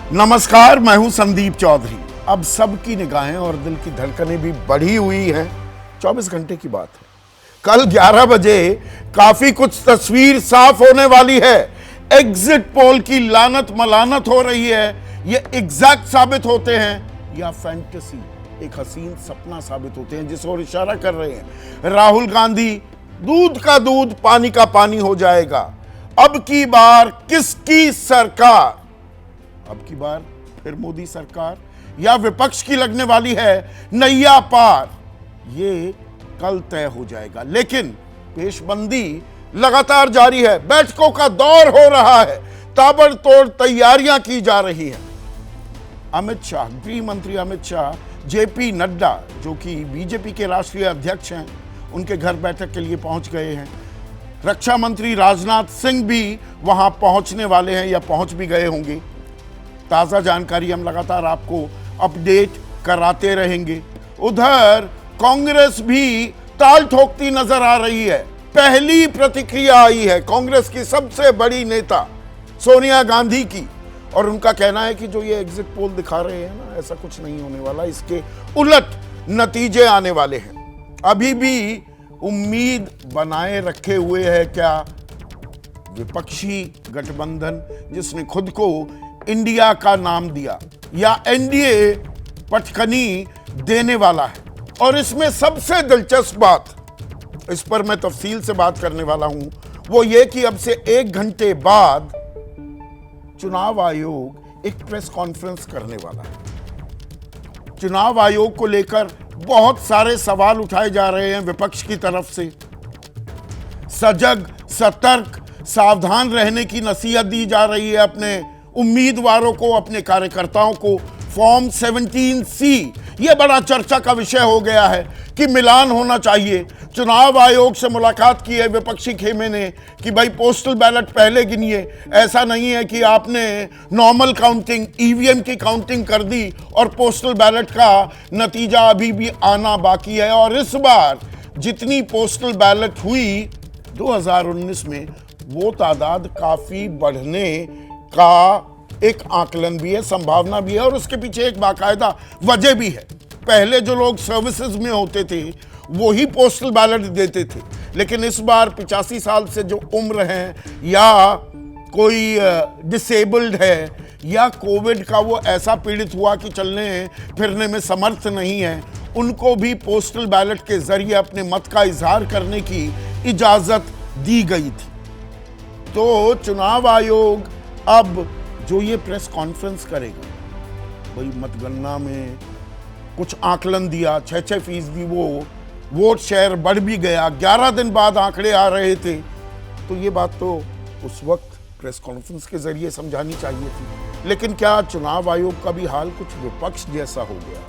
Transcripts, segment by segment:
नमस्कार, मैं हूं संदीप चौधरी। अब सबकी निगाहें और दिल की धड़कनें भी बढ़ी हुई हैं। 24 घंटे की बात है, कल 11 बजे काफी कुछ तस्वीर साफ होने वाली है। एग्जिट पोल की लानत मलानत हो रही है। ये एग्जैक्ट साबित होते हैं या फैंटेसी, एक हसीन सपना साबित होते हैं, जिस ओर इशारा कर रहे हैं राहुल गांधी। दूध का दूध, पानी का पानी हो जाएगा। अब की बार किसकी सरकार? अब की बार फिर मोदी सरकार या विपक्ष की लगने वाली है नैया पार? ये कल तय हो जाएगा। लेकिन पेशबंदी लगातार जारी है, बैठकों का दौर हो रहा है, ताबड़तोड़ तैयारियां की जा रही हैं। अमित शाह, गृह मंत्री अमित शाह, जेपी नड्डा जो कि बीजेपी के राष्ट्रीय अध्यक्ष हैं, उनके घर बैठक के लिए पहुंच गए हैं। रक्षा मंत्री राजनाथ सिंह भी वहां पहुंचने वाले हैं या पहुंच भी गए होंगे। ताजा जानकारी हम लगातार आपको अपडेट कराते रहेंगे। उधर कांग्रेस भी ताल ठोकती नजर आ रही है। पहली प्रतिक्रिया आई है कांग्रेस की सबसे बड़ी नेता सोनिया गांधी की, और उनका कहना है कि जो ये एग्जिट पोल दिखा रहे हैं ना, ऐसा कुछ नहीं होने वाला, इसके उलट नतीजे आने वाले हैं। अभी भी उम्मीद बनाए रखे हुए है क्या विपक्षी गठबंधन, जिसने खुद को इंडिया का नाम दिया, या एनडीए पटखनी देने वाला है? और इसमें सबसे दिलचस्प बात, इस पर मैं तफसील से बात करने वाला हूं, वो ये कि अब से 1 घंटे बाद चुनाव आयोग एक प्रेस कॉन्फ्रेंस करने वाला है। चुनाव आयोग को लेकर बहुत सारे सवाल उठाए जा रहे हैं विपक्ष की तरफ से। सजग, सतर्क, सावधान रहने की नसीहत दी जा रही है अपने उम्मीदवारों को, अपने कार्यकर्ताओं को। फॉर्म 17C यह बड़ा चर्चा का विषय हो गया है कि मिलान होना चाहिए। चुनाव आयोग से मुलाकात की है विपक्षी खेमे ने कि भाई पोस्टल बैलेट पहले गिनिए, ऐसा नहीं है कि आपने नॉर्मल काउंटिंग, ईवीएम की काउंटिंग कर दी और पोस्टल बैलेट का नतीजा अभी भी आना बाकी है। और इस बार जितनी पोस्टल बैलेट हुई 2019 में, वो तादाद काफी बढ़ने का एक आकलन भी है, संभावना भी है, और उसके पीछे एक बाकायदा वजह भी है। पहले जो लोग सर्विसेज में होते थे वो ही पोस्टल बैलेट देते थे, लेकिन इस बार 85 साल से जो उम्र है, या कोई डिसेबल्ड है, या कोविड का वो ऐसा पीड़ित हुआ कि चलने फिरने में समर्थ नहीं है, उनको भी पोस्टल बैलेट के जरिए अपने मत का इजहार करने की इजाजत दी गई थी। तो चुनाव आयोग अब जो ये प्रेस कॉन्फ्रेंस करेगा, वही मतगणना में कुछ आकलन दिया, 6% वो वोट शेयर बढ़ भी गया, 11 दिन बाद आंकड़े आ रहे थे। तो ये बात तो उस वक्त प्रेस कॉन्फ्रेंस के जरिए समझानी चाहिए थी। लेकिन क्या चुनाव आयोग का भी हाल कुछ विपक्ष जैसा हो गया?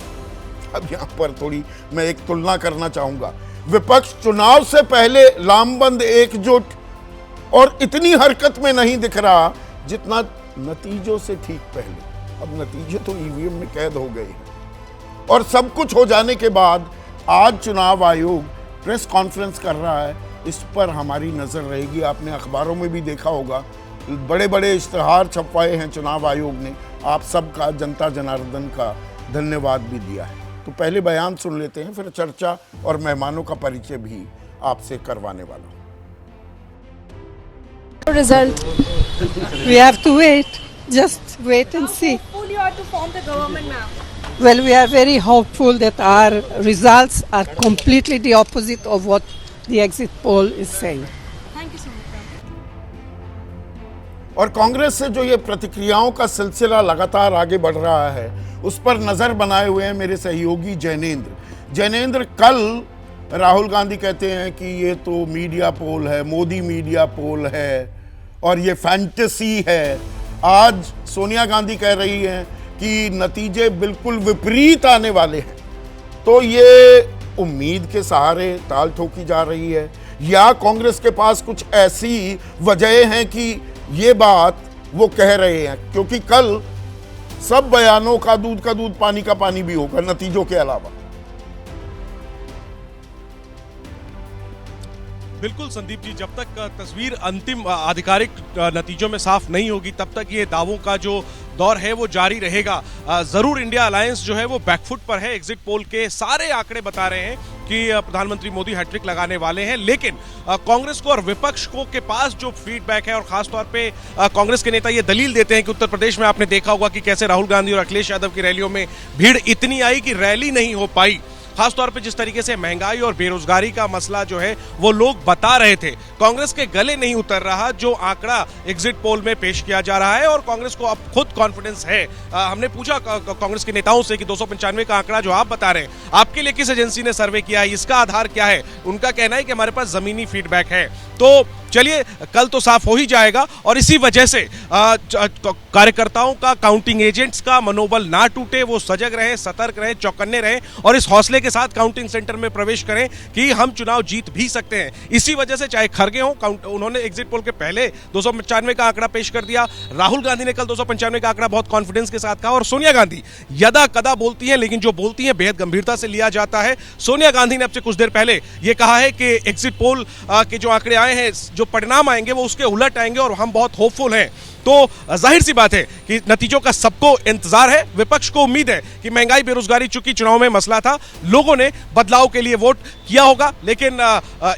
अब यहां पर थोड़ी मैं एक तुलना करना चाहूंगा। विपक्ष चुनाव से पहले लामबंद, एकजुट और इतनी हरकत में नहीं दिख रहा जितना नतीजों से ठीक पहले। अब नतीजे तो ईवीएम में कैद हो गए हैं, और सब कुछ हो जाने के बाद आज चुनाव आयोग प्रेस कॉन्फ्रेंस कर रहा है। इस पर हमारी नजर रहेगी। आपने अखबारों में भी देखा होगा, बड़े बड़े इश्तिहार छपवाए हैं चुनाव आयोग ने। आप सबका, जनता जनार्दन का धन्यवाद भी दिया है। तो पहले बयान सुन लेते हैं, फिर चर्चा और मेहमानों का परिचय भी आपसे करवाने वाला हूं। Result. We have to wait. Just wait and see. How hopeful you are to form the government, ma'am? Well, we are very hopeful that our results are completely the opposite of what the exit poll is saying. Thank you so much, ma'am. और कांग्रेस से जो ये प्रतिक्रियाओं का सिलसिला लगातार आगे बढ़ रहा है, उस पर नजर बनाए हुए हैं मेरे सहयोगी जैनेंद्र। कल राहुल गांधी कहते हैं कि ये तो मीडिया पोल है, मोदी मीडिया पोल है, और ये फैंटेसी है। आज सोनिया गांधी कह रही हैं कि नतीजे बिल्कुल विपरीत आने वाले हैं। तो ये उम्मीद के सहारे ताल ठोकी जा रही है, या कांग्रेस के पास कुछ ऐसी वजह हैं कि ये बात वो कह रहे हैं? क्योंकि कल सब बयानों का दूध पानी का पानी भी होगा नतीजों के अलावा। बिल्कुल संदीप जी, जब तक तस्वीर अंतिम आधिकारिक नतीजों में साफ नहीं होगी, तब तक ये दावों का जो दौर है वो जारी रहेगा। जरूर इंडिया अलायंस जो है वो बैकफुट पर है। एग्जिट पोल के सारे आंकड़े बता रहे हैं कि प्रधानमंत्री मोदी हैट्रिक लगाने वाले हैं, लेकिन कांग्रेस को और विपक्ष को के पास जो फीडबैक है, और खासतौर पे कांग्रेस के नेता ये दलील देते हैं कि उत्तर प्रदेश में आपने देखा होगा कि कैसे राहुल गांधी और अखिलेश यादव की रैलियों में भीड़ इतनी आई कि रैली नहीं हो पाई। खासतौर पे जिस तरीके से महंगाई और बेरोजगारी का मसला जो है वो लोग बता रहे थे, कांग्रेस के गले नहीं उतर रहा जो आंकड़ा एग्जिट पोल में पेश किया जा रहा है, और कांग्रेस को अब खुद कॉन्फिडेंस है। हमने पूछा कांग्रेस के नेताओं से कि 295 का आंकड़ा जो आप बता रहे हैं, आपके लिए किस एजेंसी ने सर्वे किया है, इसका आधार क्या है? उनका कहना है कि हमारे पास जमीनी फीडबैक है। तो चलिए, कल तो साफ हो ही जाएगा, और इसी वजह से कार्यकर्ताओं का, काउंटिंग एजेंट्स का मनोबल ना टूटे, वो सजग रहे, सतर्क रहे, चौकन्ने रहे, और इस हौसले के साथ काउंटिंग सेंटर में प्रवेश करें कि हम चुनाव जीत भी सकते हैं। इसी वजह से चाहे खरगे हो, उन्होंने एग्जिट पोल के पहले 295 का आंकड़ा पेश कर दिया, राहुल गांधी ने कल 295 का आंकड़ा बहुत कॉन्फिडेंस के साथ कहा, और सोनिया गांधी यदा कदा बोलती हैं, लेकिन जो बोलती हैं बेहद गंभीरता से लिया जाता है। सोनिया गांधी ने अब से कुछ देर पहले यह कहा है कि एग्जिट पोल के जो आंकड़े आए हैं, जो परिणाम आएंगे वो उसके उलट आएंगे, और हम बहुत होपफुल हैं। तो जाहिर सी बात है कि नतीजों का सबको इंतजार है। विपक्ष को उम्मीद है कि महंगाई, बेरोजगारी चूंकि चुनाव में मसला था, लोगों ने बदलाव के लिए वोट किया होगा, लेकिन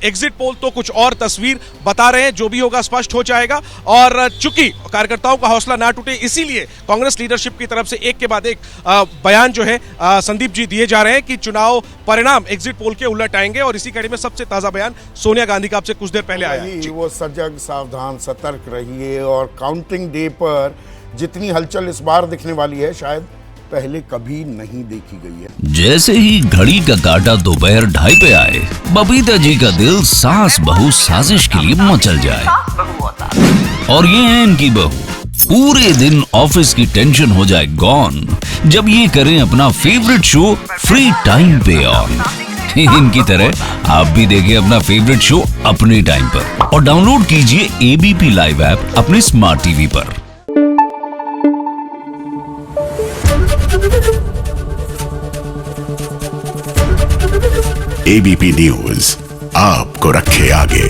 एग्जिट पोल तो कुछ और तस्वीर बता रहे हैं। जो भी होगा स्पष्ट हो जाएगा, और चूंकि कार्यकर्ताओं का हौसला ना टूटे, इसीलिए कांग्रेस लीडरशिप की तरफ से एक के बाद एक बयान जो है संदीप जी दिए जा रहे हैं कि चुनाव परिणाम एग्जिट पोल के उलट आएंगे। और इसी कड़ी में सबसे ताजा बयान सोनिया गांधी का आपसे कुछ देर पहले आया। वो सजग, सावधान, सतर्क रहिए, और काउंटिंग डे पर जितनी हलचल इस बार दिखने वाली है, शायद पहले कभी नहीं देखी गई है। जैसे ही घड़ी का काटा दोपहर 2:30 पे आए, बबीता जी का दिल सास बहू साजिश के लिए मचल जाए। और ये है इनकी बहू, पूरे दिन ऑफिस की टेंशन हो जाए गॉन जब ये करें अपना फेवरेट शो फ्री टाइम पे ऑन। इनकी तरह आप भी देखिए अपना फेवरेट शो अपने टाइम पर, और डाउनलोड कीजिए एबीपी लाइव ऐप अपने स्मार्ट टीवी पर। एबीपी न्यूज आपको रखे आगे।